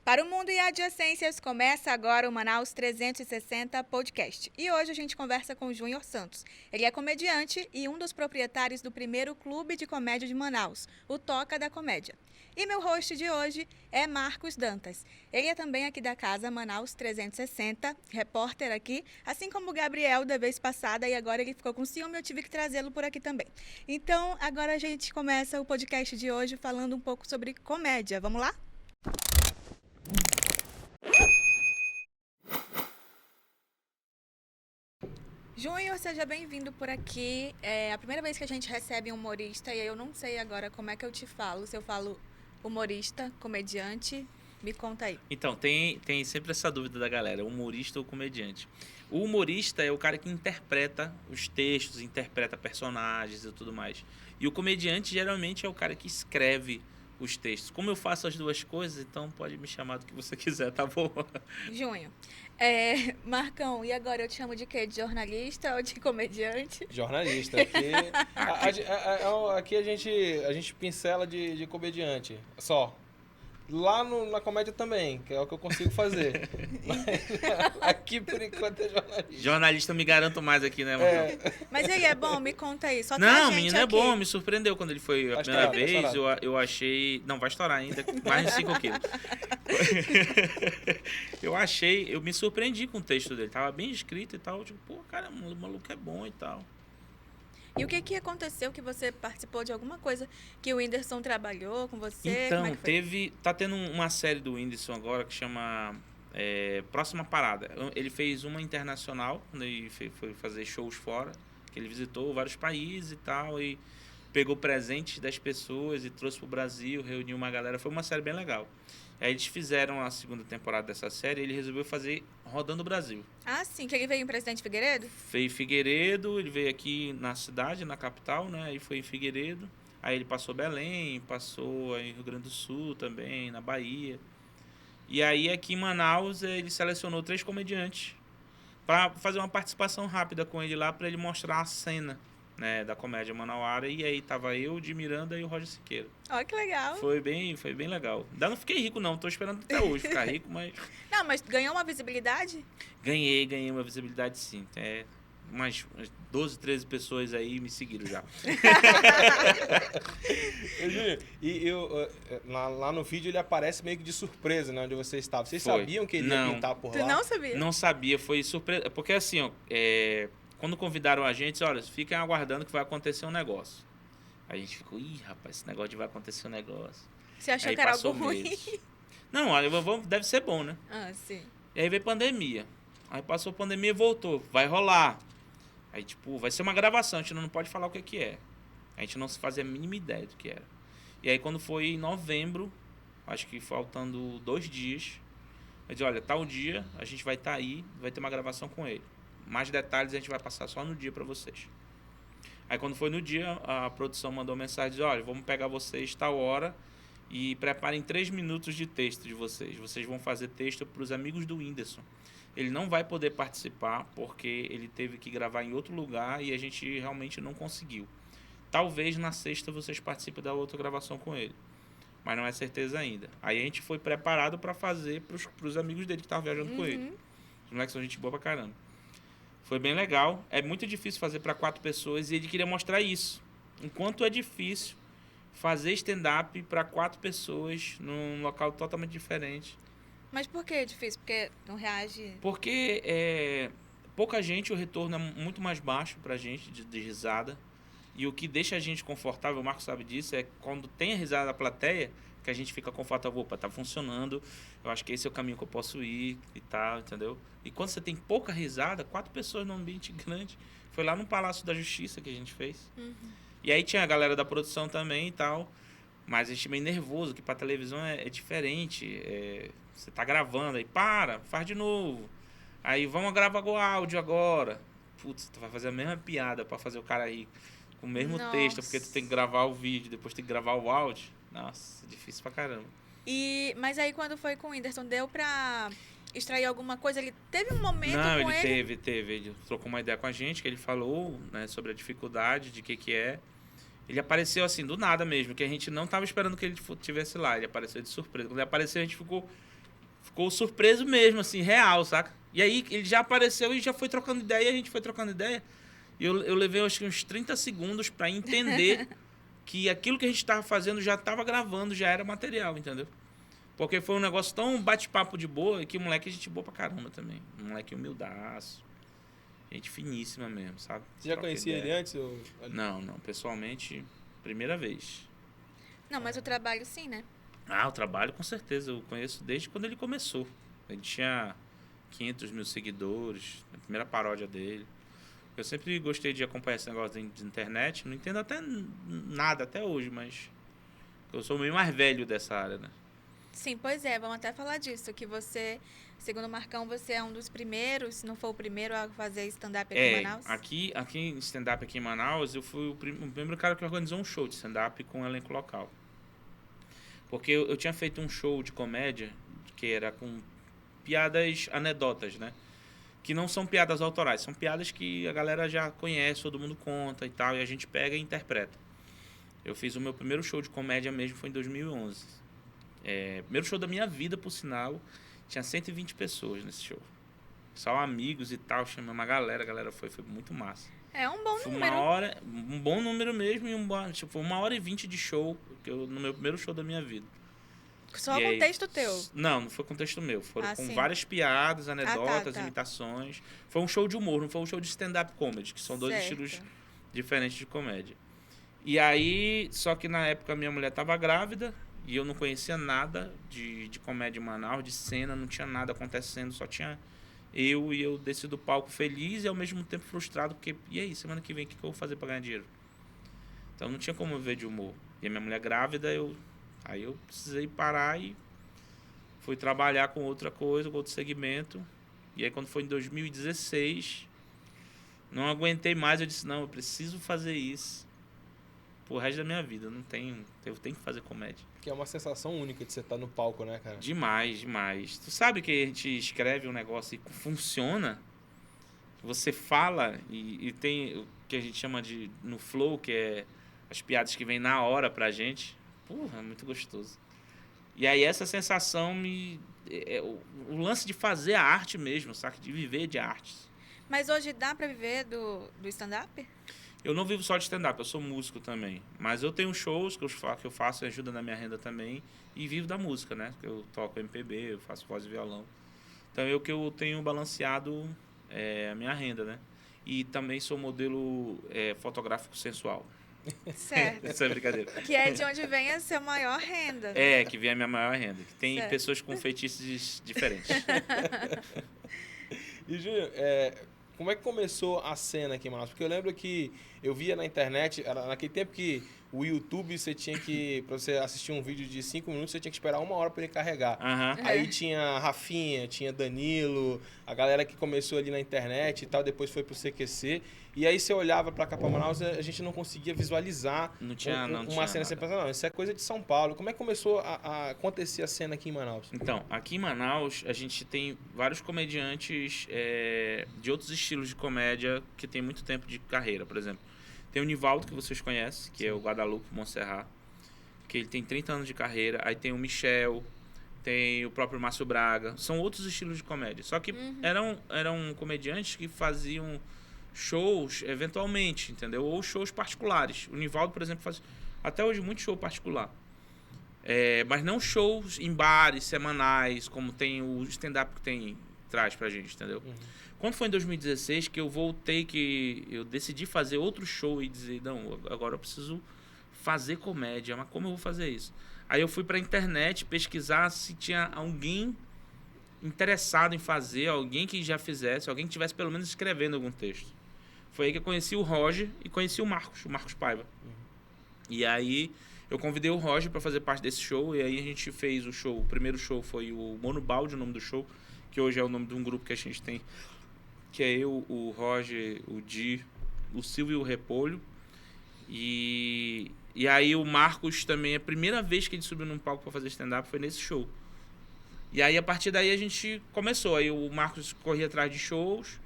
Para o mundo e adjacências, começa agora o Manaus 360 Podcast. E hoje a gente conversa com o Júnior Santos. Ele é comediante e um dos proprietários do primeiro clube de comédia de Manaus, o Toca da Comédia. E meu host de hoje é Marcos Dantas. Ele é também aqui da casa Manaus 360, repórter aqui, assim como o Gabriel da vez passada, e agora ele ficou com ciúme, eu tive que trazê-lo por aqui também. Então, agora a gente começa o podcast de hoje falando um pouco sobre comédia. Vamos lá? Júnior, seja bem-vindo por aqui. É a primeira vez que a gente recebe um humorista e eu não sei agora como é que eu te falo. Se eu falo humorista, comediante, me conta aí. Então, tem sempre essa dúvida da galera, humorista ou comediante. O humorista é o cara que interpreta os textos, interpreta personagens e tudo mais. E o comediante geralmente é o cara que escreve os textos. Como eu faço as duas coisas, então pode me chamar do que você quiser, tá bom? Júnior, Marcão, e agora eu te chamo de quê? De jornalista ou de comediante? Jornalista. Aqui a gente pincela de comediante, só. Lá na comédia também, que é o que eu consigo fazer. Mas aqui, por enquanto, é jornalista. Jornalista eu me garanto mais aqui, né, Marcão? Mas ele é bom? Me conta aí. Só Não, tem o gente menino é aqui. bom, me surpreendeu quando ele foi a Vai primeira estourar, vai vez. estourar. Eu achei. Não, vai estourar ainda, mais de 5 quilos. Eu me surpreendi com o texto dele. Tava bem escrito e tal. Tipo, pô, cara, o maluco é bom e tal. E o que aconteceu que você participou de alguma coisa que o Whindersson trabalhou com você? Como é Então, que foi? tá tendo uma série do Whindersson agora que chama Próxima Parada. Ele fez uma internacional, quando ele foi fazer shows fora, que ele visitou vários países e tal, e pegou presentes das pessoas e trouxe pro Brasil, reuniu uma galera. Foi uma série bem legal. Aí eles fizeram a segunda temporada dessa série e ele resolveu fazer rodando o Brasil. Ah, sim, que ele veio em Presidente Figueiredo? Foi em Figueiredo, ele veio aqui na cidade, na capital, né? Aí foi em Figueiredo. Aí ele passou Belém, passou em Rio Grande do Sul também, na Bahia. E aí aqui em Manaus ele selecionou 3 comediantes para fazer uma participação rápida com ele lá, para ele mostrar a cena, né, da comédia manauara. E aí tava eu, de Miranda e o Roger Siqueira. Olha que legal. Foi bem legal. Ainda não fiquei rico não, tô esperando até hoje ficar rico, mas Não, mas ganhou uma visibilidade? ganhei uma visibilidade sim. Umas 12, 13 pessoas aí me seguiram já. Júnior, lá no vídeo ele aparece meio que de surpresa, né, onde você estava. Vocês Foi. sabiam que ele ia Não. pintar por Tu lá? não sabia? Não sabia, foi surpresa. Porque assim, ó, quando convidaram a gente, olha, fiquem aguardando que vai acontecer um negócio. A gente ficou, ih, rapaz, esse negócio vai acontecer um negócio. Você achou Aí que era passou algo ruim? meses. Não, olha, deve ser bom, né? Ah, sim. E aí veio pandemia. Aí passou a pandemia e voltou. Vai rolar. Aí, tipo, vai ser uma gravação, a gente não pode falar o que é. A gente não se fazia a mínima ideia do que era. E aí quando foi em novembro, acho que faltando 2 dias, eu disse, olha, tal dia a gente vai estar aí, vai ter uma gravação com ele. Mais detalhes a gente vai passar só no dia pra vocês. Aí quando foi no dia, a produção mandou mensagem, disse, olha, vamos pegar vocês tal hora e preparem 3 minutos de texto de vocês. Vocês vão fazer texto pros amigos do Whindersson. Ele não vai poder participar porque ele teve que gravar em outro lugar e a gente realmente não conseguiu. Talvez na sexta vocês participem da outra gravação com ele, mas não é certeza ainda. Aí a gente foi preparado para fazer pros amigos dele que estavam viajando com ele. Os moleques são gente boa pra caramba. Foi bem legal. É muito difícil fazer para 4 pessoas e ele queria mostrar isso. Enquanto é difícil fazer stand-up para 4 pessoas num local totalmente diferente. Mas por que é difícil? Porque não reage... Porque pouca gente, o retorno é muito mais baixo pra gente de risada. E o que deixa a gente confortável, o Marcos sabe disso, é quando tem a risada da plateia, que a gente fica confortável, opa, tá funcionando, eu acho que esse é o caminho que eu posso ir e tal, entendeu? E quando você tem pouca risada, 4 pessoas num ambiente grande, foi lá no Palácio da Justiça que a gente fez. E aí tinha a galera da produção também e tal, mas a gente é meio nervoso, que pra televisão é diferente, você tá gravando, aí faz de novo. Aí vamos gravar o áudio agora. Putz, tu vai fazer a mesma piada pra fazer o cara rir com o mesmo Nossa. texto, porque tu tem que gravar o vídeo, depois tem que gravar o áudio. Nossa, difícil pra caramba. Mas aí quando foi com o Whindersson, deu pra extrair alguma coisa? Ele teve um momento Não, com ele teve. Ele trocou uma ideia com a gente, que ele falou, né, sobre a dificuldade, de que é. Ele apareceu assim, do nada mesmo, que a gente não tava esperando que ele tivesse lá. Ele apareceu de surpresa. Quando ele apareceu, a gente ficou ficou surpreso mesmo, assim, real, saca? E aí ele já apareceu e já foi trocando ideia, a gente foi trocando ideia. E eu levei, acho que uns 30 segundos para entender que aquilo que a gente estava fazendo já estava gravando, já era material, entendeu? Porque foi um negócio tão bate-papo de boa e que o moleque é gente boa pra caramba também. Um moleque humildaço. Gente finíssima mesmo, sabe? Você já Troca conhecia ele ideia. antes? Ou... Não, pessoalmente, primeira vez. Não, mas o trabalho sim, né? O trabalho com certeza, eu conheço desde quando ele começou. Ele tinha 500 mil seguidores, a primeira paródia dele. Eu sempre gostei de acompanhar esse negócio de internet, não entendo até nada até hoje, mas eu sou meio mais velho dessa área, né? Sim, pois é, vamos até falar disso, que você, segundo o Marcão, você é um dos primeiros, se não for o primeiro a fazer stand-up aqui em Manaus. aqui em stand-up aqui em Manaus, eu fui o primeiro cara que organizou um show de stand-up com um elenco local. Porque eu tinha feito um show de comédia que era com piadas anedotas, né? Que não são piadas autorais, são piadas que a galera já conhece, todo mundo conta e tal, e a gente pega e interpreta. Eu fiz o meu primeiro show de comédia mesmo, foi em 2011. Primeiro show da minha vida, por sinal, tinha 120 pessoas nesse show. Só amigos e tal, chamei uma galera, a galera foi muito massa. É um bom Foi número. um bom número mesmo, e tipo, 1h20 de show, no meu primeiro show da minha vida. Só E aí, contexto teu. Não foi contexto meu. Foram com sim. várias piadas, anedotas, tá. imitações. Foi um show de humor, não foi um show de stand-up comedy, que são dois Certo. estilos diferentes de comédia. E aí, só que na época minha mulher estava grávida e eu não conhecia nada de comédia em Manaus, de cena, não tinha nada acontecendo, só tinha eu, e eu desci do palco feliz e ao mesmo tempo frustrado, porque, e aí, semana que vem, o que eu vou fazer para ganhar dinheiro? Então não tinha como viver de humor. E a minha mulher grávida, aí eu precisei parar e fui trabalhar com outra coisa, com outro segmento. E aí quando foi em 2016, não aguentei mais, eu disse, não, eu preciso fazer isso pro resto da minha vida. Eu tenho que fazer comédia. Que é uma sensação única de você estar no palco, né, cara? Demais, demais. Tu sabe que a gente escreve um negócio e funciona, você fala e tem o que a gente chama de no flow, que é as piadas que vêm na hora pra gente. Porra, é muito gostoso. E aí essa sensação o lance de fazer a arte mesmo, saca? De viver de artes. Mas hoje dá pra viver do stand-up? Eu não vivo só de stand-up, eu sou músico também. Mas eu tenho shows que eu faço e ajuda na minha renda também. E vivo da música, né? Eu toco MPB, eu faço voz e violão. Então eu tenho balanceado a minha renda, né? E também sou modelo fotográfico sensual. Certo. Isso é brincadeira. Que é de onde vem a sua maior renda. Que vem a minha maior renda. Que tem Certo. pessoas com feitiços diferentes. E, Júnior, como é que começou a cena aqui em Manaus? Porque eu lembro que eu via na internet, era naquele tempo que o YouTube, você tinha que, pra você assistir um vídeo de 5 minutos, você tinha que esperar 1 hora para ele carregar. Aham. Aí tinha Rafinha, tinha Danilo, a galera que começou ali na internet e tal, depois foi pro CQC. E aí você olhava pra cá pra Manaus, a gente não conseguia visualizar Não tinha uma cena. Você nada. pensava, não, isso é coisa de São Paulo. Como é que começou a acontecer a cena aqui em Manaus? Então, aqui em Manaus, a gente tem vários comediantes de outros estilos de comédia que tem muito tempo de carreira. Por exemplo, tem o Nivaldo, que vocês conhecem, que é o Guadalupe Montserrat, que ele tem 30 anos de carreira. Aí tem o Michel, tem o próprio Márcio Braga. São outros estilos de comédia. Só que eram comediantes que faziam shows eventualmente, entendeu? Ou shows particulares. O Nivaldo, por exemplo, faz até hoje muito show particular. Mas não shows em bares semanais, como tem o stand-up que traz pra gente, entendeu? Quando foi em 2016 que eu voltei, que eu decidi fazer outro show e dizer, não, agora eu preciso fazer comédia, mas como eu vou fazer isso? Aí eu fui pra internet pesquisar se tinha alguém interessado em fazer, alguém que já fizesse, alguém que tivesse pelo menos escrevendo algum texto. Foi aí que eu conheci o Roger e conheci o Marcos Paiva. E aí eu convidei o Roger para fazer parte desse show, e aí a gente fez o show. O primeiro show foi o Mono Balde, o nome do show, que hoje é o nome de um grupo que a gente tem, que é eu, o Roger, o Di, o Silvio e o Repolho. E aí o Marcos também, a primeira vez que ele subiu num palco para fazer stand-up foi nesse show. E aí a partir daí a gente começou. Aí o Marcos corria atrás de shows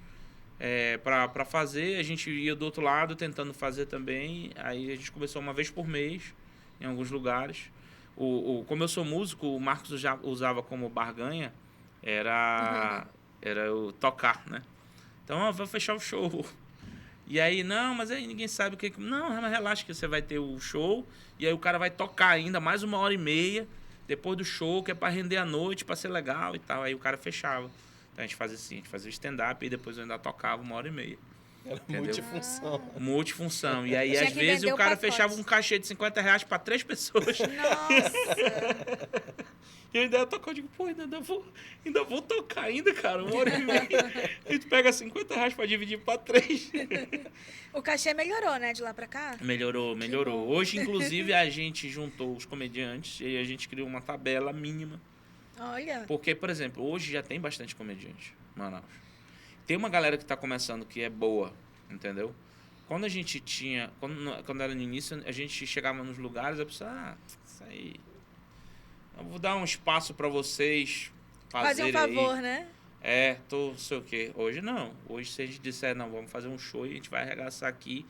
para fazer, a gente ia do outro lado tentando fazer também. Aí a gente começou uma vez por mês em alguns lugares. Como eu sou músico, o Marcos já usava como barganha era eu tocar, né? Então, eu vou fechar o show. E aí, não, mas aí ninguém sabe o que... Não, mas relaxa que você vai ter o show e aí o cara vai tocar ainda mais 1h30 depois do show, que é pra render a noite, pra ser legal e tal. Aí o cara fechava. Então a gente fazia assim, a gente fazia o stand-up e depois eu ainda tocava 1h30. Era Entendeu? multifunção. Multifunção. E aí, Tinha às que vezes, vender o o cara pacote. fechava um cachê de R$50 pra 3 pessoas. Nossa! E eu ainda ia tocar, eu digo, pô, ainda vou tocar ainda, cara, 1h30. E tu pega R$50 pra dividir pra 3. O cachê melhorou, né, de lá pra cá? Melhorou. bom. Hoje, inclusive, a gente juntou os comediantes e a gente criou uma tabela mínima. Olha. Porque, por exemplo, hoje já tem bastante comediante em Manaus. Tem uma galera que tá começando que é boa, entendeu? Quando a gente tinha... Quando era no início, a gente chegava nos lugares e a pessoa, isso aí... Eu vou dar um espaço pra vocês Fazer um fazerem favor, aí. né? Não sei o quê. Hoje não. Hoje, se a gente disser, não, vamos fazer um show e a gente vai arregaçar aqui,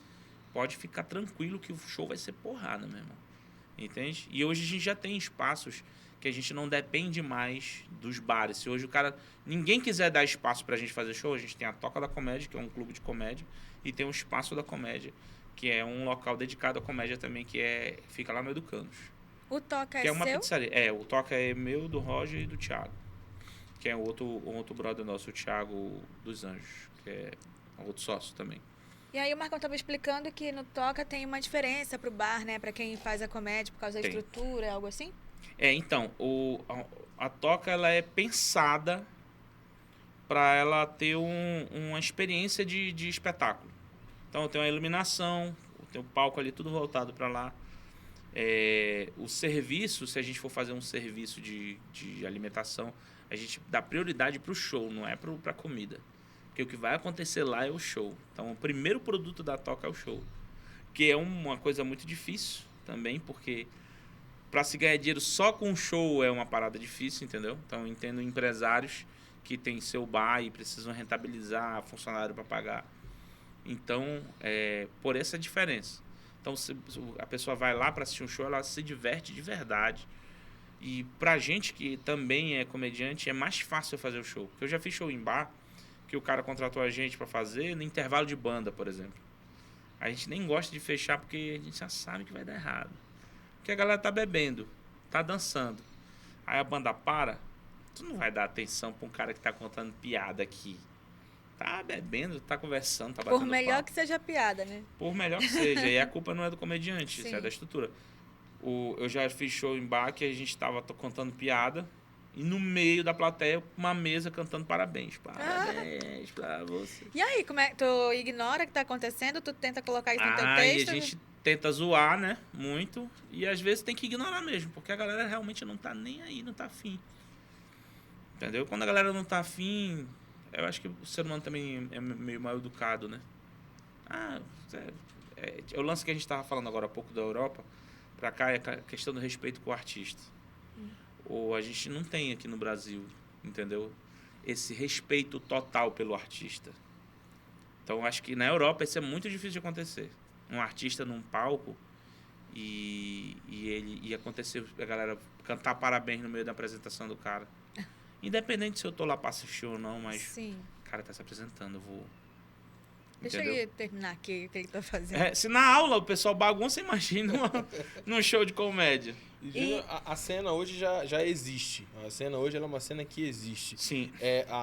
pode ficar tranquilo que o show vai ser porrada, meu irmão. Entende? E hoje a gente já tem espaços que a gente não depende mais dos bares. Se hoje ninguém quiser dar espaço pra gente fazer show, a gente tem a Toca da Comédia, que é um clube de comédia, e tem o Espaço da Comédia, que é um local dedicado à comédia também, fica lá no Educandos. O toca Que é é uma seu? pizzaria. O Toca é meu, do Roger e do Thiago. Que é outro brother nosso, o Thiago dos Anjos, que é outro sócio também. E aí o Marcão estava explicando que no toca tem uma diferença pro bar, né? Pra quem faz a comédia por causa da Tem. estrutura, algo assim? Então, a Toca ela é pensada para ela ter uma experiência de espetáculo. Então, tem uma iluminação, tem o palco ali, tudo voltado para lá. O serviço, se a gente for fazer um serviço de alimentação, a gente dá prioridade para o show, não é para a comida. Porque o que vai acontecer lá é o show. Então, o primeiro produto da Toca é o show. Que é uma coisa muito difícil também, porque para se ganhar dinheiro só com show é uma parada difícil, entendeu? Então, eu entendo empresários que têm seu bar e precisam rentabilizar funcionário para pagar. Então, por essa diferença. Então, se a pessoa vai lá para assistir um show, ela se diverte de verdade. E pra gente que também é comediante, é mais fácil fazer o show. Porque eu já fiz show em bar, que o cara contratou a gente para fazer no intervalo de banda, por exemplo. A gente nem gosta de fechar porque a gente já sabe que vai dar errado. Porque a galera tá bebendo, tá dançando. Aí a banda para, tu não vai dar atenção pra um cara que tá contando piada aqui. Tá bebendo, tá conversando, tá batendo Por melhor papo. que seja a piada, né? Por melhor que seja. E a culpa não é do comediante, isso Sim. é da estrutura. Eu já fiz show em bar que a gente tava contando piada e no meio da plateia, uma mesa cantando parabéns. Parabéns pra você. E aí, como é? Tu ignora o que tá acontecendo? Tu tenta colocar isso no teu E a texto? gente tenta zoar, né? Muito. E às vezes tem que ignorar mesmo, porque a galera realmente não tá nem aí, não tá afim. Entendeu? Quando a galera não tá afim, eu acho que o ser humano também é meio mal educado, né? O lance que a gente tava falando agora há pouco da Europa, pra cá, é a questão do respeito com o artista. Ou a gente não tem aqui no Brasil, entendeu? Esse respeito total pelo artista. Então, acho que na Europa isso é muito difícil de acontecer. Um artista num palco e acontecer a galera cantar parabéns no meio da apresentação do cara. Independente se eu tô lá pra assistir ou não, mas Sim. o cara tá se apresentando, eu vou... Deixa Entendeu? ele terminar aqui o que ele tá fazendo. Se na aula o pessoal bagunça, imagina num show de comédia. E, Júnior, a cena hoje já existe. A cena hoje ela é uma cena que existe. Sim.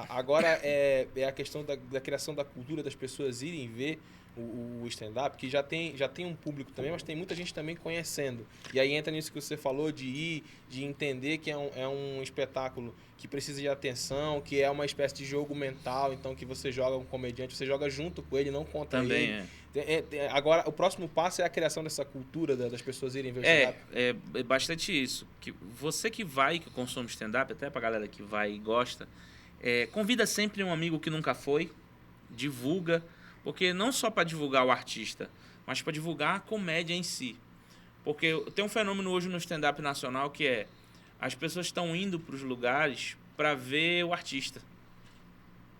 Agora é a questão da criação da cultura, das pessoas irem ver o stand-up, que já tem um público também, mas tem muita gente também conhecendo. E aí entra nisso que você falou, de entender que é um espetáculo que precisa de atenção, que é uma espécie de jogo mental, então que você joga um comediante, você joga junto com ele, não contra Também ele. Agora, o próximo passo é a criação dessa cultura das pessoas irem ver o stand-up. É bastante isso. Que você que consome stand-up, até pra galera que vai e gosta, convida sempre um amigo que nunca foi, divulga, porque não só para divulgar o artista, mas para divulgar a comédia em si. Porque tem um fenômeno hoje no stand-up nacional que as pessoas estão indo para os lugares para ver o artista.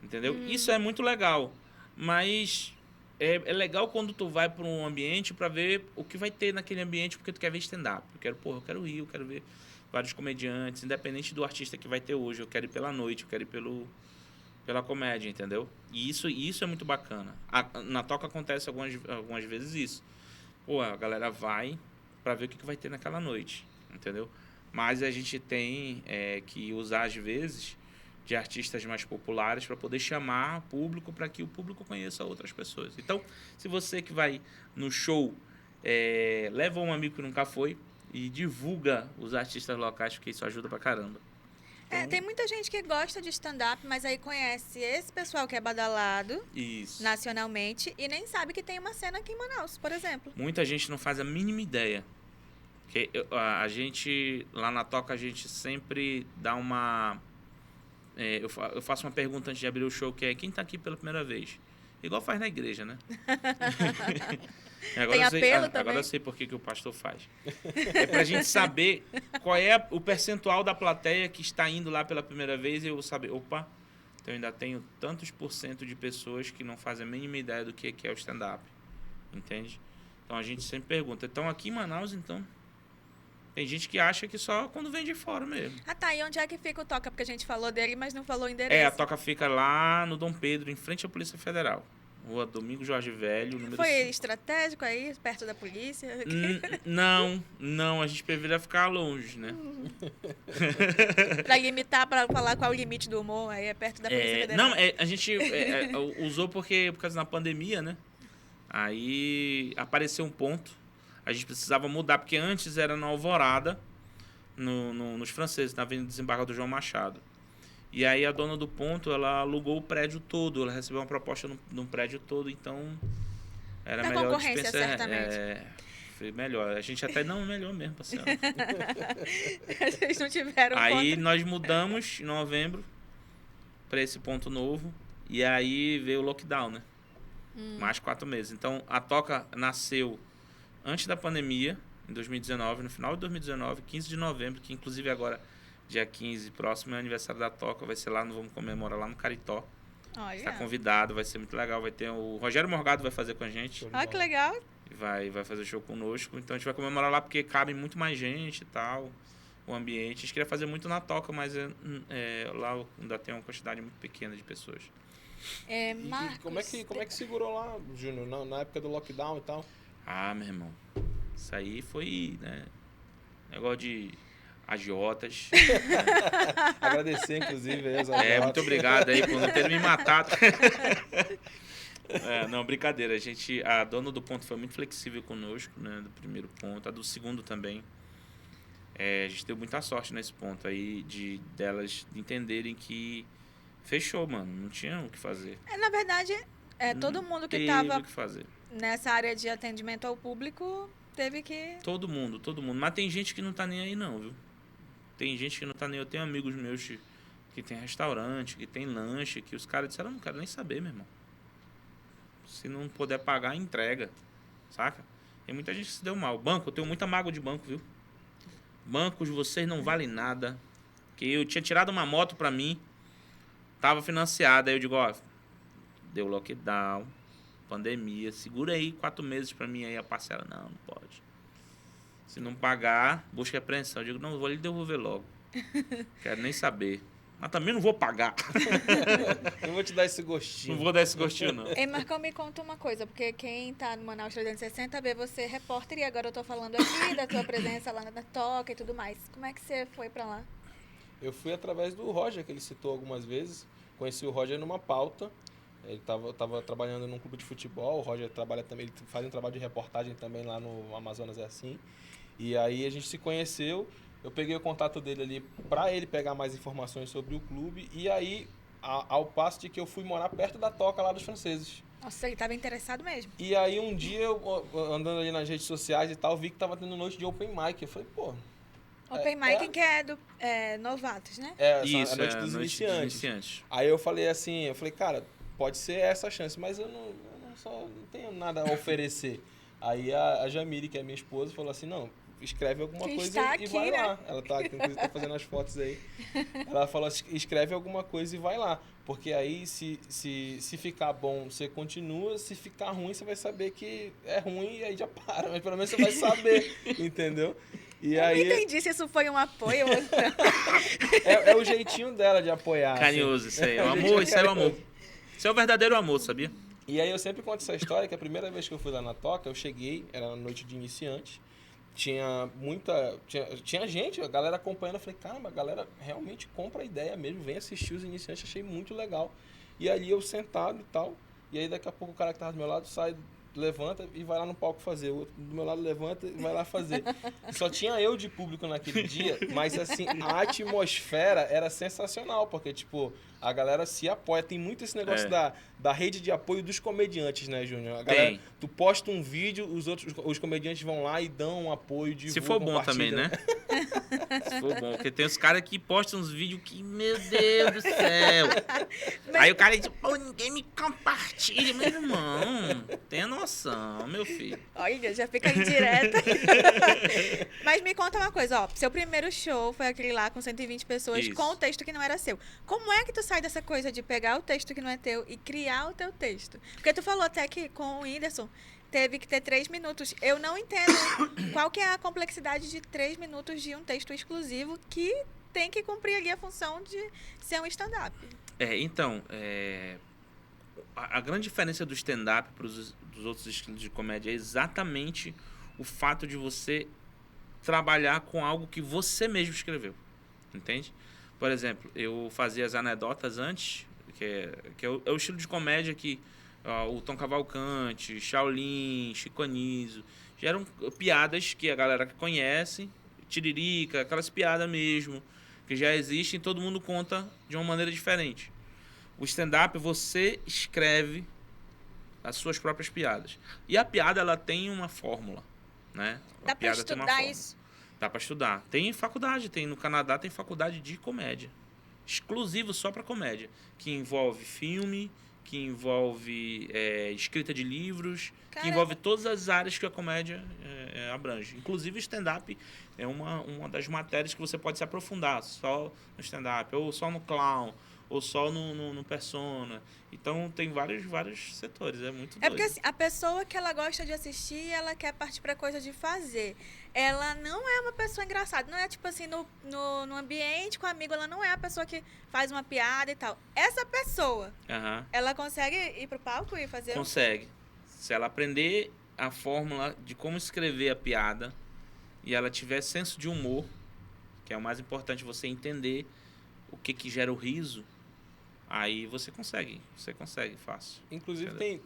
Entendeu? Isso é muito legal, mas é legal quando tu vai para um ambiente para ver o que vai ter naquele ambiente, porque tu quer ver stand-up. Eu quero rir, eu quero ver. vários comediantes, independente do artista que vai ter hoje. Eu quero ir pela noite, eu quero ir pela comédia, entendeu? E isso é muito bacana. Na Toca acontece algumas vezes isso. Pô, a galera vai para ver o que vai ter naquela noite, entendeu? Mas a gente tem que usar, às vezes, de artistas mais populares para poder chamar público, para que o público conheça outras pessoas. Então, se você que vai no show, leva um amigo que nunca foi e divulga os artistas locais, porque isso ajuda pra caramba. Então, Tem muita gente que gosta de stand-up, mas aí conhece esse pessoal que é badalado isso. nacionalmente e nem sabe que tem uma cena aqui em Manaus, por exemplo. Muita gente não faz a mínima ideia. Porque a gente, lá na Toca, a gente sempre dá uma... eu faço uma pergunta antes de abrir o show, que é: quem tá aqui pela primeira vez? Igual faz na igreja, né? Tem apelo também? Agora eu sei por que o pastor faz. É pra gente saber qual é o percentual da plateia que está indo lá pela primeira vez e eu saber, opa, então eu ainda tenho tantos % de pessoas que não fazem a mínima ideia do que é o stand-up. Entende? Então a gente sempre pergunta. Então aqui em Manaus, então, tem gente que acha que só quando vem de fora mesmo. Ah, tá. E onde é que fica o Toca? Porque a gente falou dele, mas não falou o endereço. A Toca fica lá no Dom Pedro, em frente à Polícia Federal. Rua Domingos Jorge Velho, número Foi 5. estratégico aí, perto da polícia? Não, a gente prefere ficar longe, né? Pra limitar, pra falar qual é o limite do humor, aí é perto da Polícia Federal. Não, a gente usou por causa da pandemia, né? Aí apareceu um ponto, a gente precisava mudar, porque antes era na Alvorada, nos franceses, na Avenida Desembargador João Machado. E aí a dona do ponto, ela alugou o prédio todo, ela recebeu uma proposta num prédio todo, então era Da melhor concorrência, dispensar. certamente. Foi melhor. A gente até não melhor mesmo, parceiro. Vocês não tiveram Aí conta. nós mudamos em novembro para esse ponto novo e aí veio o lockdown, né? Mais 4 meses. Então a Toca nasceu antes da pandemia, em 2019, no final de 2019, 15 de novembro, que inclusive agora, dia 15, próximo é o aniversário da Toca, vai ser lá, vamos comemorar lá no Caritó. Olha. Está convidado, vai ser muito legal. Vai ter o Rogério Morgado vai fazer com a gente. Olha que legal. Vai fazer show conosco. Então a gente vai comemorar lá porque cabe muito mais gente e tal. O ambiente. A gente queria fazer muito na Toca, mas lá ainda tem uma quantidade muito pequena de pessoas. E Marcos, como é que segurou lá, Júnior, na época do lockdown e tal? Ah, meu irmão. Isso aí foi, né? Negócio de agiotas. Agradecer, inclusive, aí, Muito obrigado aí por não ter me matado. Não, brincadeira. A dona do ponto foi muito flexível conosco, né? Do primeiro ponto. A do segundo também. A gente deu muita sorte nesse ponto aí delas entenderem que fechou, mano. Não tinha o que fazer. Na verdade, todo mundo que Teve estava o que fazer. nessa área de atendimento ao público teve que... Todo mundo. Mas tem gente que não tá nem aí não, viu? Tem gente que não tá nem... Eu tenho amigos meus que tem restaurante, que tem lanche, que os caras disseram: não quero nem saber, meu irmão. Se não puder pagar, entrega. Saca? Tem muita gente que se deu mal. Banco, eu tenho muita mágoa de banco, viu? Bancos, vocês não valem nada. Que eu tinha tirado uma moto pra mim, tava financiada. Aí eu digo: ó, deu lockdown, pandemia, segura aí 4 meses pra mim aí a parcela. Não pode. Se não pagar, busca apreensão. Eu digo: não, vou lhe devolver logo. Quero nem saber. Mas também não vou pagar. Não vou te dar esse gostinho. Não vou dar esse gostinho, não. Ei, Marcão, me conta uma coisa, porque quem tá no Manaus 360 vê você repórter e agora eu tô falando aqui da tua presença lá na Toca e tudo mais. Como é que você foi pra lá? Eu fui através do Roger, que ele citou algumas vezes. Conheci o Roger numa pauta. Ele tava trabalhando num clube de futebol. O Roger trabalha também, ele faz um trabalho de reportagem também lá no Amazonas, é assim. E aí a gente se conheceu. Eu peguei o contato dele ali para ele pegar mais informações sobre o clube. E aí, ao passo de que eu fui morar perto da Toca lá dos franceses. Nossa, ele tava interessado mesmo. E aí um dia, eu andando ali nas redes sociais e tal, vi que tava tendo noite de open mic. Eu falei, pô... Open mic que é do novatos, né? Isso, a noite dos iniciantes. Aí eu falei assim, cara, pode ser essa a chance, mas eu não tenho nada a oferecer. Aí a Jamile, que é minha esposa, falou assim: não, escreve alguma Que coisa está e aqui, vai né? lá. Ela inclusive tá fazendo as fotos aí. Ela falou assim: escreve alguma coisa e vai lá. Porque aí, se ficar bom, você continua. Se ficar ruim, você vai saber que é ruim e aí já para. Mas pelo menos você vai saber, entendeu? E Eu não aí entendi se isso foi um apoio ou não. é o jeitinho dela de apoiar. assim. Carinhoso, isso aí. É o amor, isso é o amor. Isso é o verdadeiro amor, sabia? E aí eu sempre conto essa história, que a primeira vez que eu fui lá na Toca, eu cheguei, era noite de iniciante, tinha gente, a galera acompanhando, eu falei, caramba, a galera realmente compra a ideia mesmo, vem assistir os iniciantes, achei muito legal. E ali eu sentado e tal, e aí daqui a pouco o cara que tava do meu lado sai, levanta e vai lá no palco fazer, o outro do meu lado levanta e vai lá fazer. Só tinha eu de público naquele dia, mas assim, a atmosfera era sensacional, porque tipo, a galera se apoia. Tem muito esse negócio É. da rede de apoio dos comediantes, né, Júnior? A galera, Tem. tu posta um vídeo, os comediantes vão lá e dão um apoio, divulgam, Se for bom também, compartilham. né? Se for bom. Porque tem os caras que postam uns vídeos que, meu Deus do céu. Aí o cara diz, pô, ninguém me compartilha. Meu irmão, tenha noção, meu filho. Olha, já fica indireta. Mas me conta uma coisa, ó. Seu primeiro show foi aquele lá com 120 pessoas Isso. com o texto que não era seu. Como é que tu sai dessa coisa de pegar o texto que não é teu e criar o teu texto? Porque tu falou até que com o Whindersson teve que ter 3 minutos. Eu não entendo qual que é a complexidade de 3 minutos de um texto exclusivo que tem que cumprir ali a função de ser um stand-up. Então, a grande diferença do stand-up para dos outros estilos de comédia é exatamente o fato de você trabalhar com algo que você mesmo escreveu, entende? Por exemplo, eu fazia as anedotas antes, que é o estilo de comédia que o Tom Cavalcante, Shaolin, Chico Anísio, já eram piadas que a galera conhece, Tiririca, aquelas piadas mesmo, que já existem e todo mundo conta de uma maneira diferente. O stand-up, você escreve as suas próprias piadas. E a piada, ela tem uma fórmula, né? A Dá pra piada tem uma estudar fórmula. isso? Dá pra estudar. Tem faculdade, no Canadá tem faculdade de comédia. Exclusivo só pra comédia. Que envolve filme, que envolve escrita de livros, que Caramba. envolve todas as áreas que a comédia abrange. Inclusive o stand-up é uma das matérias que você pode se aprofundar só no stand-up, ou só no clown, ou só no persona. Então tem vários setores, é muito É doido. porque assim, a pessoa que ela gosta de assistir, ela quer partir pra coisa de fazer. Ela não é uma pessoa engraçada. Não é tipo assim, no ambiente com amigo, ela não é a pessoa que faz uma piada e tal. Essa pessoa, Aham. ela consegue ir pro palco e fazer... Consegue. Se ela aprender a fórmula de como escrever a piada e ela tiver senso de humor, que é o mais importante, você entender o que gera o riso, aí você consegue fácil. Inclusive, Entendeu?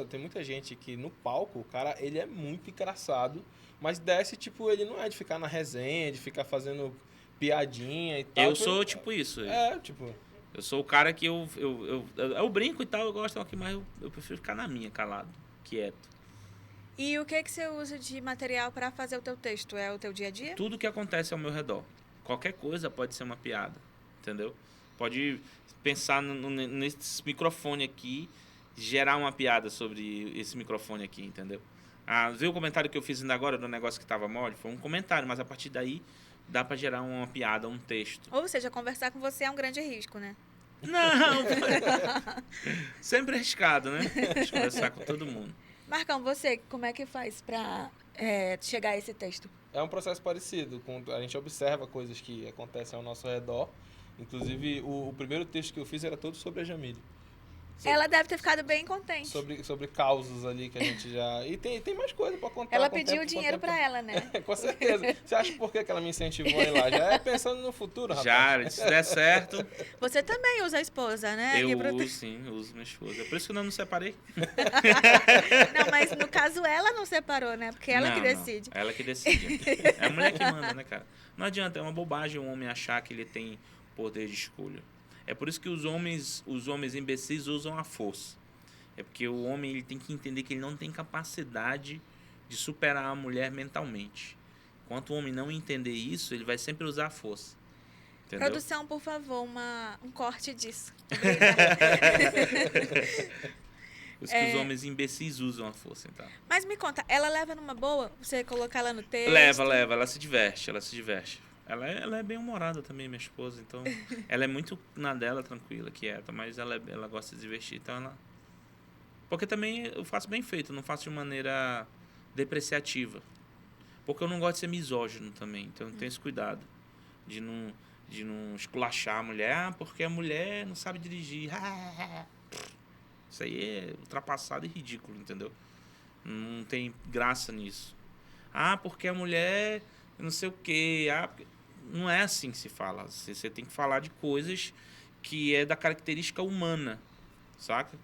tem muita gente que no palco, o cara, ele é muito engraçado, mas desce, tipo, ele não é de ficar na resenha, de ficar fazendo piadinha e tal. Eu sou tipo isso. Tipo... Eu sou o cara que eu brinco e tal, eu gosto aqui, mas eu prefiro ficar na minha, calado, quieto. E o que você usa de material pra fazer o teu texto? É o teu dia a dia? Tudo que acontece ao meu redor. Qualquer coisa pode ser uma piada, entendeu? Pode pensar nesse microfone aqui, gerar uma piada sobre esse microfone aqui, entendeu? Viu o comentário que eu fiz ainda agora do negócio que tava mole? Foi um comentário, mas a partir daí dá pra gerar uma piada, um texto. Ou seja, conversar com você é um grande risco, né? Não! Sempre arriscado, né? Conversar com todo mundo. Marcão, você, como é que faz pra chegar a esse texto? É um processo parecido. A gente observa coisas que acontecem ao nosso redor. Inclusive, o primeiro texto que eu fiz era todo sobre a Jamile. Ela deve ter ficado bem contente. Sobre causos ali que a gente já... E tem mais coisa pra contar. Ela com o pediu tempo, dinheiro com o tempo. pra ela, né? Com certeza. Você acha por que ela me incentivou a ir lá? Já é pensando no futuro, rapaz. Já, se der certo, Você também usa a esposa, né? eu aqui pro- uso, sim, eu uso minha esposa. É por isso que eu não separei. Não, mas no caso ela não separou, né? Porque ela que Não, decide. Ela que decide. É a mulher que manda, né, cara? Não adianta, é uma bobagem um homem achar que ele tem poder de escolha. É por isso que os homens imbecis usam a força. É porque o homem ele tem que entender que ele não tem capacidade de superar a mulher mentalmente. Enquanto o homem não entender isso, ele vai sempre usar a força. Entendeu? Produção, por favor, um corte disso. Por isso que os homens imbecis usam a força, então. Mas me conta, ela leva numa boa? Você colocar ela no texto? Leva, ela se diverte. Ela é bem humorada também, minha esposa, então ela é muito na dela, tranquila, quieta, mas ela gosta de se divertir, então ela... Porque também eu faço bem feito, não faço de maneira depreciativa. Porque eu não gosto de ser misógino também. Então eu tenho esse cuidado de não esculachar a mulher. Porque a mulher não sabe dirigir. Isso aí é ultrapassado e ridículo, entendeu? Não tem graça nisso. Porque a mulher não sei o quê. Não é assim que se fala. Você tem que falar de coisas que é da característica humana, saca?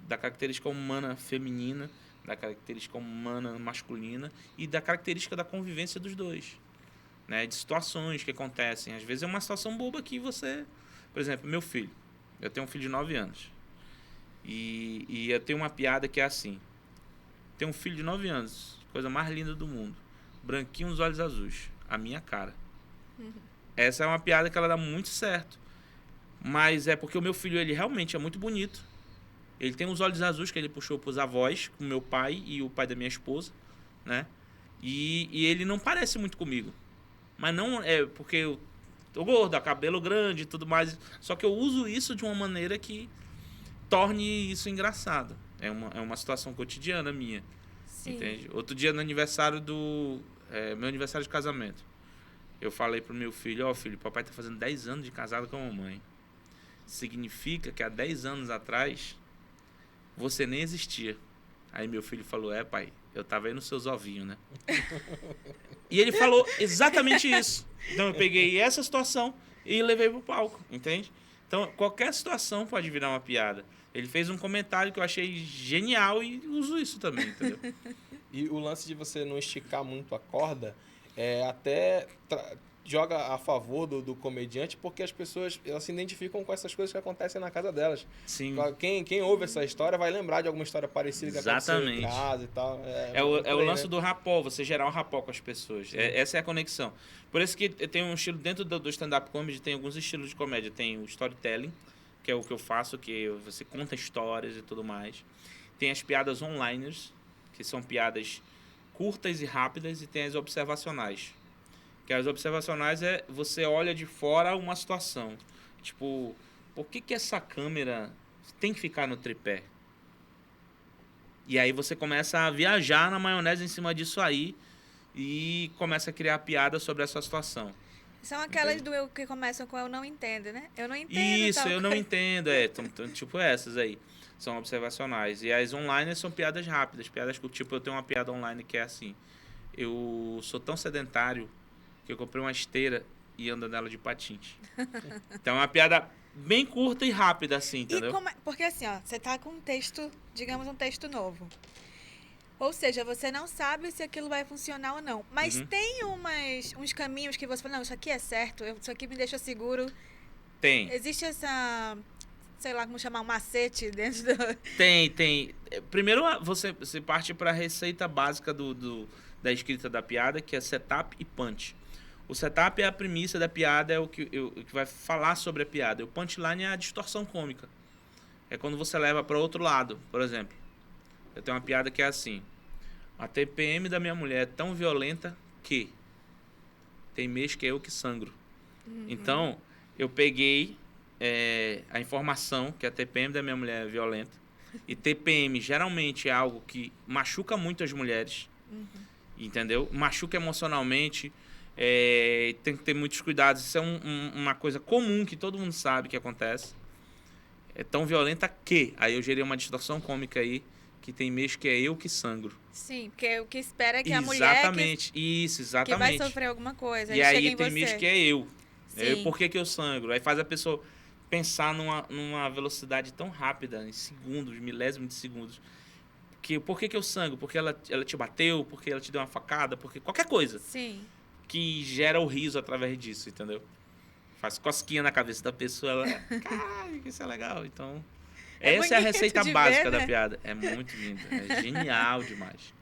Da característica humana feminina, da característica humana masculina e da característica da convivência dos dois, né? De situações que acontecem. Às vezes é uma situação boba que você... Por exemplo, meu filho. Eu tenho um filho de 9 anos. E eu tenho uma piada que é assim. Tenho um filho de 9 anos. Coisa mais linda do mundo. Branquinho, os olhos azuis. A minha cara. Essa é uma piada que ela dá muito certo. Mas é porque o meu filho, ele realmente é muito bonito. Ele tem os olhos azuis que ele puxou pros avós, com meu pai e o pai da minha esposa, né? E ele não parece muito comigo. Mas não é porque eu tô gordo, cabelo grande e tudo mais. Só que eu uso isso de uma maneira que torne isso engraçado. É uma situação cotidiana minha. Sim. Entende? Outro dia, no aniversário meu aniversário de casamento, eu falei pro meu filho, filho, papai tá fazendo 10 anos de casado com a mamãe. Significa que há 10 anos atrás você nem existia. Aí meu filho falou, pai, eu tava aí nos seus ovinhos, né? E ele falou exatamente isso. Então eu peguei essa situação e levei pro palco, entende? Então qualquer situação pode virar uma piada. Ele fez um comentário que eu achei genial e uso isso também, entendeu? E o lance de você não esticar muito a corda até joga a favor do comediante, porque as pessoas elas se identificam com essas coisas que acontecem na casa delas. Sim. Quem ouve essa história vai lembrar de alguma história parecida que aconteceu em casa e tal. É o lance do rapó, você gerar um rapó com as pessoas. Essa é a conexão. Por isso que tem um estilo, dentro do stand-up comedy, tem alguns estilos de comédia. Tem o storytelling, que é o que eu faço, que você conta histórias e tudo mais. Tem as piadas onliners, que são piadas curtas e rápidas, e tem as observacionais. Que as observacionais você olha de fora uma situação. Tipo, por que essa câmera tem que ficar no tripé? E aí você começa a viajar na maionese em cima disso aí e começa a criar piada sobre essa situação. São aquelas que começam com eu não entendo, né? Eu não entendo. Isso, eu não entendo. Tipo essas aí. São observacionais. E as online são piadas rápidas. Piadas que, tipo, eu tenho uma piada online que é assim. Eu sou tão sedentário que eu comprei uma esteira e ando nela de patins. Então é uma piada bem curta e rápida, assim, entendeu? Porque assim, você tá com um texto, digamos, um texto novo. Ou seja, você não sabe se aquilo vai funcionar ou não. Mas tem uns caminhos que você fala, não, isso aqui é certo, isso aqui me deixa seguro. Tem. Existe essa, sei lá, como chamar, um macete dentro do... Tem. Primeiro, você parte para a receita básica da escrita da piada, que é setup e punch. O setup é a premissa da piada, é o que vai falar sobre a piada. O punchline é a distorção cômica. É quando você leva para outro lado. Por exemplo, eu tenho uma piada que é assim. A TPM da minha mulher é tão violenta que tem mês que é eu que sangro. Então, eu peguei a informação que a TPM da minha mulher é violenta. E TPM geralmente é algo que machuca muito as mulheres. Entendeu? Machuca emocionalmente. Tem que ter muitos cuidados. Isso é uma coisa comum que todo mundo sabe que acontece. É tão violenta que... Aí eu gerei uma distorção cômica aí, que tem mês que é eu que sangro. Sim, porque o que espera é que Exatamente. a mulher Exatamente. que vai sofrer alguma coisa. E aí chega tem em mês você. que é eu. Sim. Por que eu sangro? Aí faz a pessoa pensar numa velocidade tão rápida, em segundos, milésimos de segundos. Por que eu sangro? Porque ela te bateu? Porque ela te deu uma facada? Porque qualquer coisa. Sim. Que gera o riso através disso, entendeu? Faz cosquinha na cabeça da pessoa, ela... Caralho, isso é legal. Então, essa é a receita básica da piada. É muito lindo, é genial demais.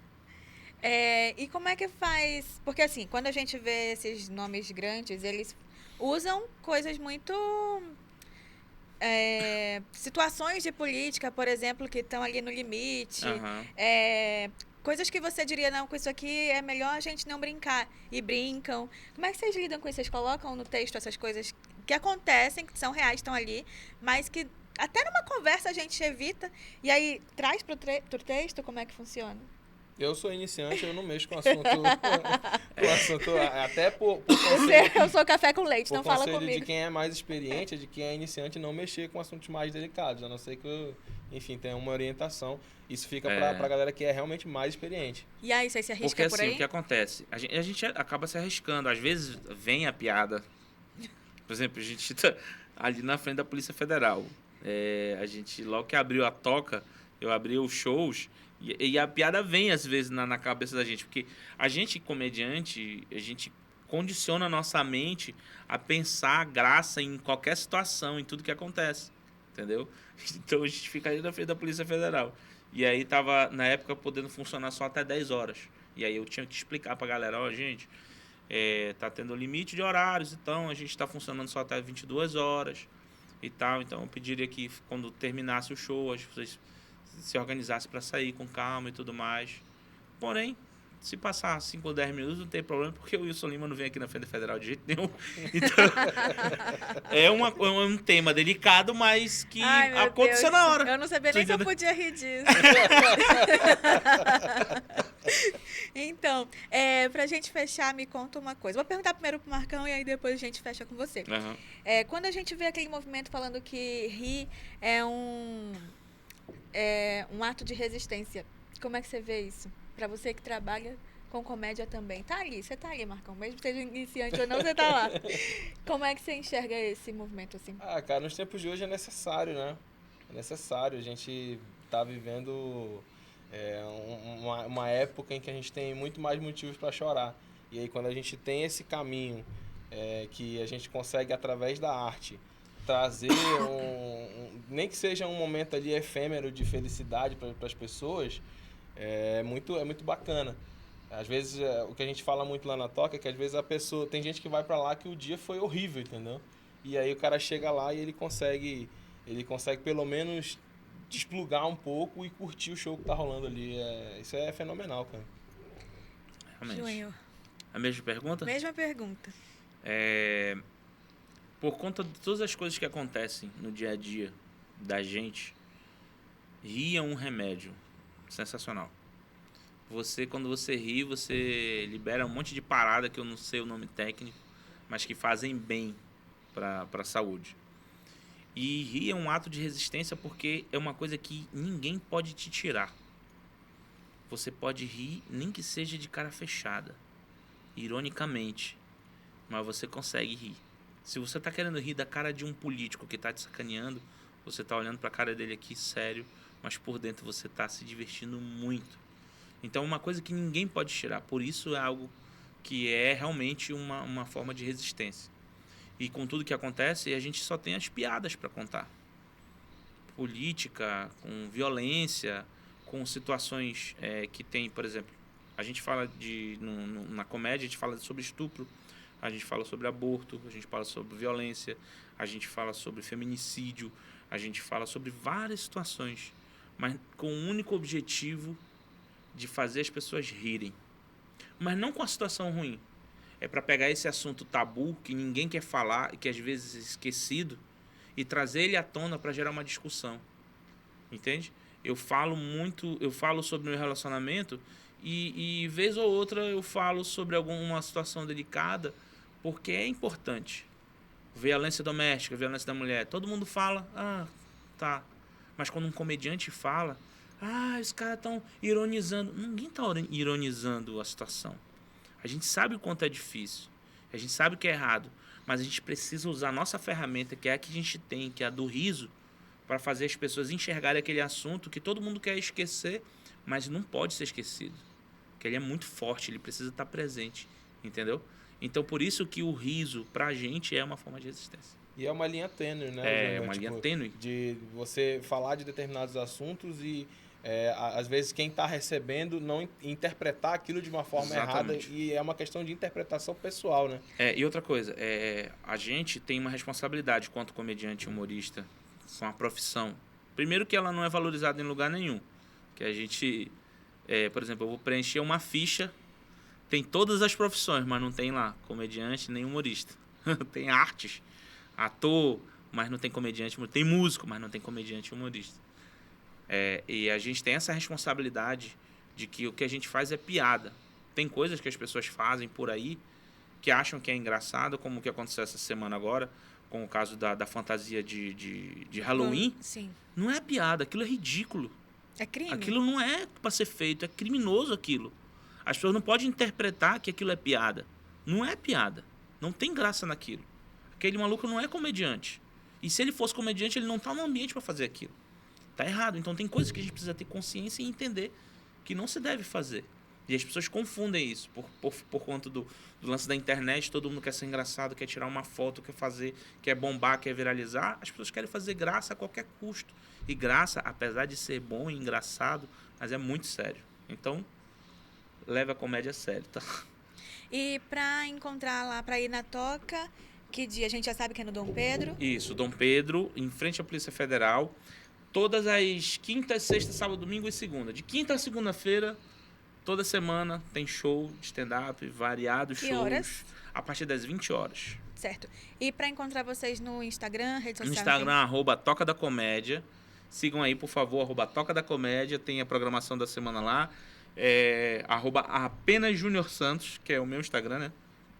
E como é que faz... Porque assim, quando a gente vê esses nomes grandes, eles usam coisas muito... situações de política, por exemplo, que estão ali no limite. Coisas que você diria, não, com isso aqui é melhor a gente não brincar. E brincam. Como é que vocês lidam com isso? Vocês colocam no texto essas coisas que acontecem, que são reais, estão ali, mas que até numa conversa a gente evita. E aí traz pro texto como é que funciona? Eu sou iniciante, eu não mexo com assunto, com assunto até por conselho, Eu sou café com leite, por não fala conselho de comigo. quem é mais experiente, de quem é iniciante, não mexer com assuntos mais delicados, a não ser que eu, enfim, tenha uma orientação. Isso fica pra galera que é realmente mais experiente. E aí, você se arrisca Porque por assim, aí? o que acontece? A gente acaba se arriscando. Às vezes vem a piada. Por exemplo, a gente tá ali na frente da Polícia Federal. A gente, logo que abriu a toca, eu abri os shows e a piada vem às vezes na cabeça da gente. Porque a gente, comediante, a gente condiciona a nossa mente a pensar graça em qualquer situação, em tudo que acontece. Entendeu? Então a gente fica ali na frente da Polícia Federal. E aí tava, na época, podendo funcionar só até 10 horas. E aí eu tinha que explicar pra galera, ó, gente, tá tendo limite de horários, então a gente tá funcionando só até 22 horas e tal. Então eu pediria que quando terminasse o show, as pessoas se organizassem para sair com calma e tudo mais. Porém, se passar 5 ou 10 minutos, não tem problema, porque o Wilson Lima não vem aqui na Frente Federal de jeito nenhum. Então, é um tema delicado, mas que Ai, meu aconteceu Deus. na hora. Eu não sabia nem Você que eu entendeu? podia rir disso. Então, pra gente fechar, me conta uma coisa. Vou perguntar primeiro pro Marcão e aí depois a gente fecha com você. Aham. Quando a gente vê aquele movimento falando que rir é um ato de resistência, como é que você vê isso? Pra você que trabalha com comédia também. Você tá ali, Marcão. Mesmo seja iniciante ou não, você tá lá. Como é que você enxerga esse movimento assim? Ah, cara, nos tempos de hoje é necessário, né? É necessário. A gente tá vivendo uma época em que a gente tem muito mais motivos para chorar. E aí, quando a gente tem esse caminho que a gente consegue, através da arte, trazer nem que seja um momento ali efêmero de felicidade para as pessoas, é muito bacana. Às vezes, o que a gente fala muito lá na Toca é que às vezes a pessoa... Tem gente que vai pra lá que o dia foi horrível, entendeu? E aí o cara chega lá e ele consegue pelo menos desplugar um pouco e curtir o show que tá rolando ali. Isso é fenomenal, cara. Realmente. Júnior, A mesma pergunta? mesma pergunta. Por conta de todas as coisas que acontecem no dia a dia da gente, rir é um remédio sensacional. Quando você ri, você libera um monte de parada que eu não sei o nome técnico, mas que fazem bem para a saúde. E rir é um ato de resistência porque é uma coisa que ninguém pode te tirar. Você pode rir, nem que seja de cara fechada, ironicamente, mas você consegue rir. Se você está querendo rir da cara de um político que está te sacaneando, você está olhando para a cara dele aqui sério, mas por dentro você está se divertindo muito. Então é uma coisa que ninguém pode tirar. Por isso é algo que é realmente uma forma de resistência. E com tudo que acontece, a gente só tem as piadas para contar. Política, com violência, com situações que tem, por exemplo, a gente fala na comédia, a gente fala sobre estupro, a gente fala sobre aborto, a gente fala sobre violência, a gente fala sobre feminicídio, a gente fala sobre várias situações, mas com o único objetivo de fazer as pessoas rirem. Mas não com a situação ruim. É para pegar esse assunto tabu que ninguém quer falar e que às vezes é esquecido e trazer ele à tona para gerar uma discussão. Entende? Eu falo sobre o meu relacionamento e vez ou outra eu falo sobre alguma situação delicada porque é importante. Violência doméstica, violência da mulher. Todo mundo fala, tá. Mas quando um comediante fala, os caras estão ironizando. Ninguém está ironizando a situação. A gente sabe o quanto é difícil. A gente sabe que é errado. Mas a gente precisa usar a nossa ferramenta, que é a que a gente tem, que é a do riso, para fazer as pessoas enxergarem aquele assunto que todo mundo quer esquecer, mas não pode ser esquecido. Porque ele é muito forte, ele precisa estar presente. Entendeu? Então, por isso que o riso, pra gente, é uma forma de resistência. E é uma linha tênue, né? É uma linha tênue. De você falar de determinados assuntos e, às vezes, quem está recebendo não interpretar aquilo de uma forma Exatamente. errada. E é uma questão de interpretação pessoal, né? E outra coisa, a gente tem uma responsabilidade quanto comediante e humorista. Isso é uma profissão. Primeiro que ela não é valorizada em lugar nenhum. Que a gente, por exemplo, eu vou preencher uma ficha, tem todas as profissões, mas não tem lá comediante nem humorista. Tem artes, ator, mas não tem comediante, tem músico, mas não tem comediante e humorista. E a gente tem essa responsabilidade de que o que a gente faz é piada. Tem coisas que as pessoas fazem por aí que acham que é engraçado, como o que aconteceu essa semana agora, com o caso da fantasia de Halloween. Sim. Não é piada, aquilo é ridículo. É crime. Aquilo não é para ser feito, é criminoso aquilo. As pessoas não podem interpretar que aquilo é piada. Não é piada. Não tem graça naquilo. Aquele maluco não é comediante. E se ele fosse comediante, ele não tá no ambiente para fazer aquilo. Tá errado. Então tem coisas que a gente precisa ter consciência e entender que não se deve fazer. E as pessoas confundem isso por conta do lance da internet. Todo mundo quer ser engraçado, quer tirar uma foto, quer fazer, quer bombar, quer viralizar. As pessoas querem fazer graça a qualquer custo. E graça, apesar de ser bom e engraçado, mas é muito sério. Então, leve a comédia a sério, tá? E pra encontrar lá, pra ir na toca, que dia? A gente já sabe que é no Dom Pedro. Isso, Dom Pedro, em frente à Polícia Federal. Todas as quintas, sextas, sábado, domingo e segunda. De quinta a segunda-feira, toda semana tem show de stand-up, variados Que shows. horas? A partir das 20 horas. Certo. E pra encontrar vocês no Instagram, rede No social? Instagram, @Toca da Comédia. Sigam aí, por favor, @Toca da Comédia. Tem a programação da semana lá. @apenas Júnior Santos, que é o meu Instagram, né?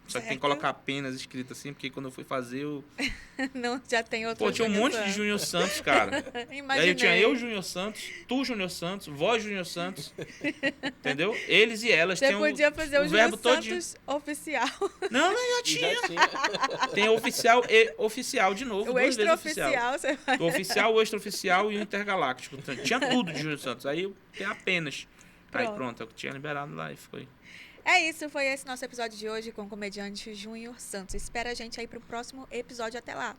Só que tem que Certo. colocar apenas escrito assim, porque quando eu fui fazer, Não, já tem outro. Pô, tinha um monte de Júnior Santos, cara. Imaginei. Aí eu tinha eu, Júnior Santos, tu, Júnior Santos, vós, Júnior Santos. Entendeu? Eles e elas. Você Tem podia fazer o Júnior verbo todinho. Santos oficial. Não, já E tinha. já tinha. Tem oficial e oficial de novo. O duas vezes extra-oficial. Você vai... O oficial, o extra-oficial e o intergaláctico. Então, tinha tudo de Júnior Santos. Aí eu tenho apenas. Aí Pronto. pronto, eu tinha liberado lá e foi. É isso, foi esse nosso episódio de hoje com o comediante Júnior Santos. Espera a gente aí pro próximo episódio. Até lá.